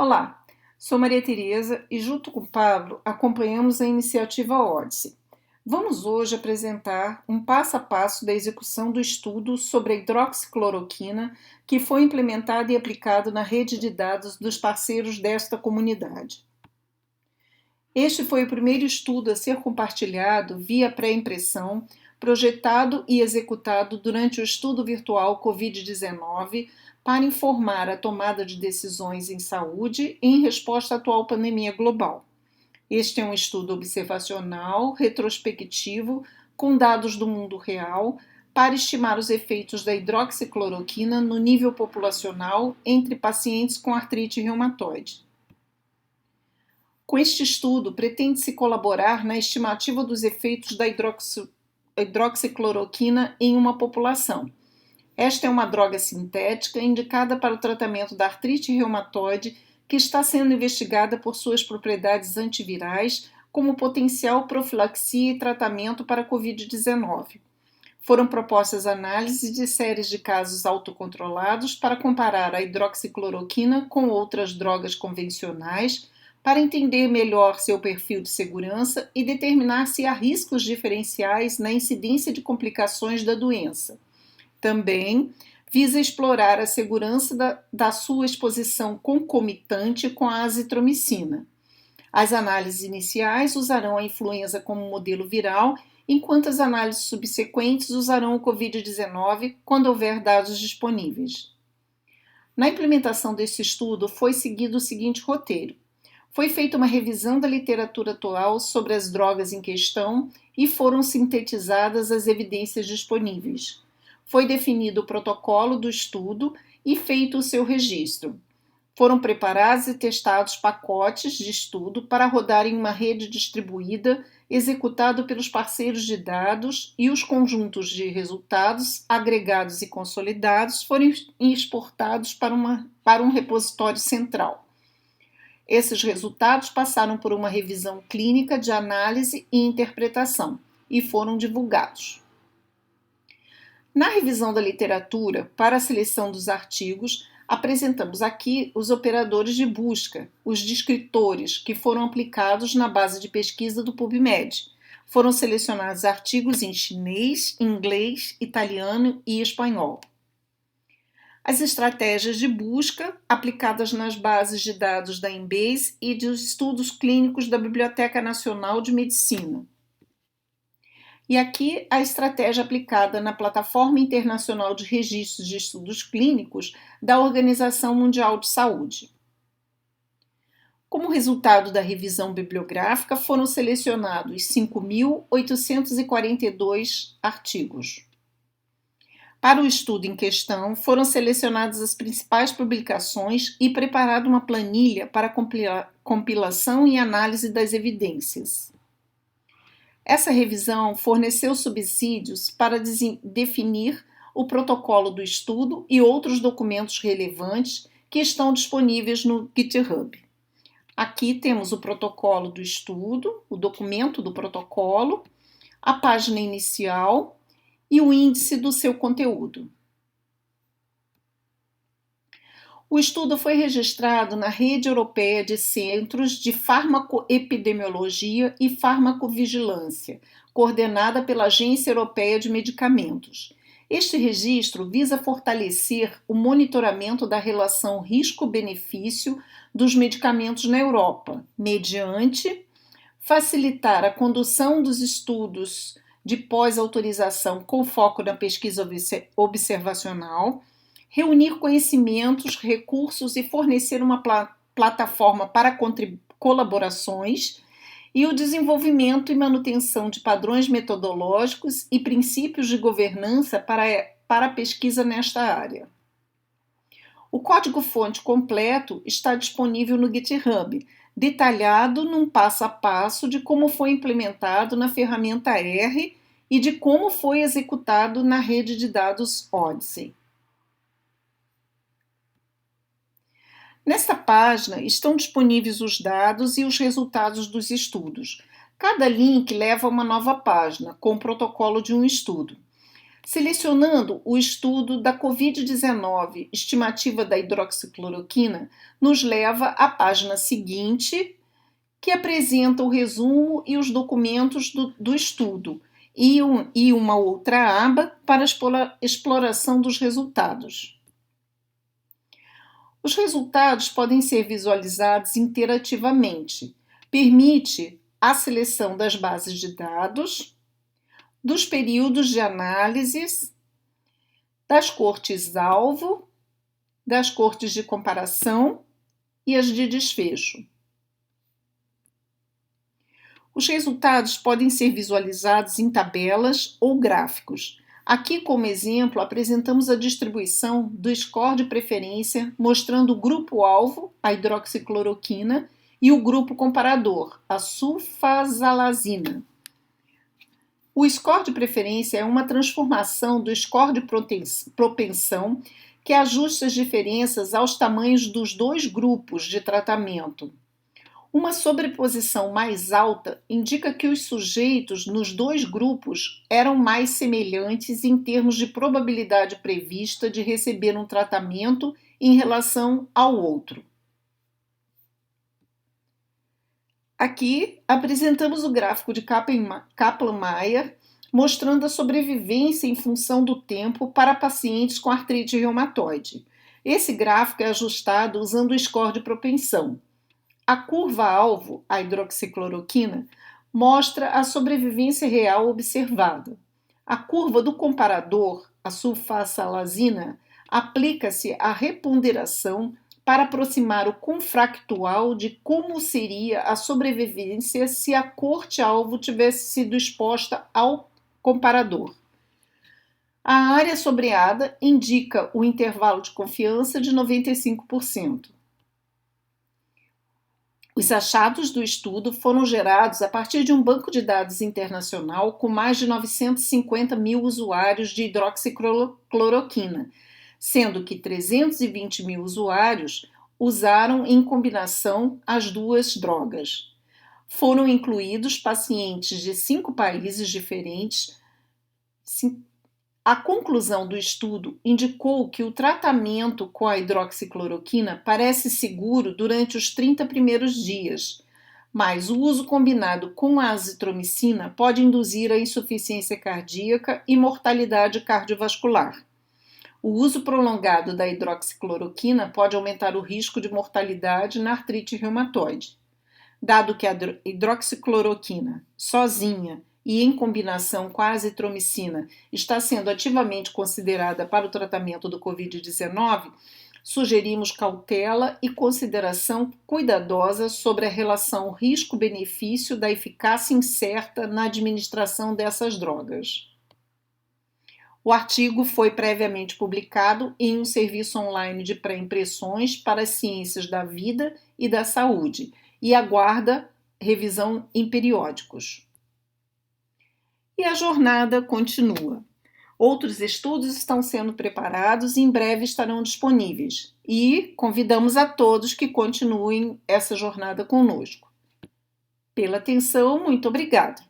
Olá, sou Maria Tereza e junto com o Pablo acompanhamos a iniciativa Odyssey. Vamos hoje apresentar um passo a passo da execução do estudo sobre a hidroxicloroquina que foi implementado e aplicado na rede de dados dos parceiros desta comunidade. Este foi o primeiro estudo a ser compartilhado via pré-impressão, projetado e executado durante o estudo virtual Covid-19 para informar a tomada de decisões em saúde em resposta à atual pandemia global. Este é um estudo observacional, retrospectivo, com dados do mundo real, para estimar os efeitos da hidroxicloroquina no nível populacional entre pacientes com artrite reumatoide. Com este estudo, pretende-se colaborar na estimativa dos efeitos da hidroxicloroquina em uma população. Esta é uma droga sintética indicada para o tratamento da artrite reumatoide que está sendo investigada por suas propriedades antivirais como potencial profilaxia e tratamento para a Covid-19. Foram propostas análises de séries de casos autocontrolados para comparar a hidroxicloroquina com outras drogas convencionais para entender melhor seu perfil de segurança e determinar se há riscos diferenciais na incidência de complicações da doença. Também visa explorar a segurança da sua exposição concomitante com a azitromicina. As análises iniciais usarão a influenza como modelo viral, enquanto as análises subsequentes usarão o Covid-19 quando houver dados disponíveis. Na implementação desse estudo foi seguido o seguinte roteiro. Foi feita uma revisão da literatura atual sobre as drogas em questão e foram sintetizadas as evidências disponíveis. Foi definido o protocolo do estudo e feito o seu registro. Foram preparados e testados pacotes de estudo para rodar em uma rede distribuída, executado pelos parceiros de dados, e os conjuntos de resultados agregados e consolidados foram exportados para um repositório central. Esses resultados passaram por uma revisão clínica de análise e interpretação e foram divulgados. Na revisão da literatura, para a seleção dos artigos, apresentamos aqui os operadores de busca, os descritores, que foram aplicados na base de pesquisa do PubMed. Foram selecionados artigos em chinês, inglês, italiano e espanhol. As estratégias de busca aplicadas nas bases de dados da Embase e dos estudos clínicos da Biblioteca Nacional de Medicina. E aqui a estratégia aplicada na Plataforma Internacional de Registros de Estudos Clínicos da Organização Mundial de Saúde. Como resultado da revisão bibliográfica, foram selecionados 5.842 artigos. Para o estudo em questão, foram selecionadas as principais publicações e preparada uma planilha para compilação e análise das evidências. Essa revisão forneceu subsídios para definir o protocolo do estudo e outros documentos relevantes que estão disponíveis no GitHub. Aqui temos o protocolo do estudo, o documento do protocolo, a página inicial e o índice do seu conteúdo. O estudo foi registrado na Rede Europeia de Centros de Farmacoepidemiologia e Farmacovigilância, coordenada pela Agência Europeia de Medicamentos. Este registro visa fortalecer o monitoramento da relação risco-benefício dos medicamentos na Europa, mediante facilitar a condução dos estudos de pós-autorização com foco na pesquisa observacional, reunir conhecimentos, recursos e fornecer uma plataforma para colaborações e o desenvolvimento e manutenção de padrões metodológicos e princípios de governança para a pesquisa nesta área. O código-fonte completo está disponível no GitHub, detalhado num passo a passo de como foi implementado na ferramenta R e de como foi executado na rede de dados Odyssey. Nesta página estão disponíveis os dados e os resultados dos estudos. Cada link leva a uma nova página, com o protocolo de um estudo. Selecionando o estudo da Covid-19, estimativa da hidroxicloroquina, nos leva à página seguinte, que apresenta o resumo e os documentos do estudo, e uma outra aba para exploração dos resultados. Os resultados podem ser visualizados interativamente. Permite a seleção das bases de dados, dos períodos de análise, das cortes-alvo, das cortes de comparação e as de desfecho. Os resultados podem ser visualizados em tabelas ou gráficos. Aqui, como exemplo, apresentamos a distribuição do score de preferência, mostrando o grupo-alvo, a hidroxicloroquina, e o grupo comparador, a sulfasalazina. O score de preferência é uma transformação do score de propensão que ajusta as diferenças aos tamanhos dos dois grupos de tratamento. Uma sobreposição mais alta indica que os sujeitos nos dois grupos eram mais semelhantes em termos de probabilidade prevista de receber um tratamento em relação ao outro. Aqui apresentamos o gráfico de Kaplan-Meier, mostrando a sobrevivência em função do tempo para pacientes com artrite reumatoide. Esse gráfico é ajustado usando o score de propensão. A curva-alvo, a hidroxicloroquina, mostra a sobrevivência real observada. A curva do comparador, a sulfasalazina, aplica-se à reponderação para aproximar o confractual de como seria a sobrevivência se a corte-alvo tivesse sido exposta ao comparador. A área sobreada indica o intervalo de confiança de 95%. Os achados do estudo foram gerados a partir de um banco de dados internacional com mais de 950 mil usuários de hidroxicloroquina, sendo que 320 mil usuários usaram em combinação as duas drogas. Foram incluídos pacientes de 5 países diferentes. A conclusão do estudo indicou que o tratamento com a hidroxicloroquina parece seguro durante os 30 primeiros dias, mas o uso combinado com a azitromicina pode induzir a insuficiência cardíaca e mortalidade cardiovascular. O uso prolongado da hidroxicloroquina pode aumentar o risco de mortalidade na artrite reumatoide. Dado que a hidroxicloroquina, sozinha, e em combinação com a azitromicina está sendo ativamente considerada para o tratamento do Covid-19, sugerimos cautela e consideração cuidadosa sobre a relação risco-benefício da eficácia incerta na administração dessas drogas. O artigo foi previamente publicado em um serviço online de pré-impressões para as ciências da vida e da saúde e aguarda revisão em periódicos. E a jornada continua. Outros estudos estão sendo preparados e em breve estarão disponíveis. E convidamos a todos que continuem essa jornada conosco. Pela atenção, muito obrigada.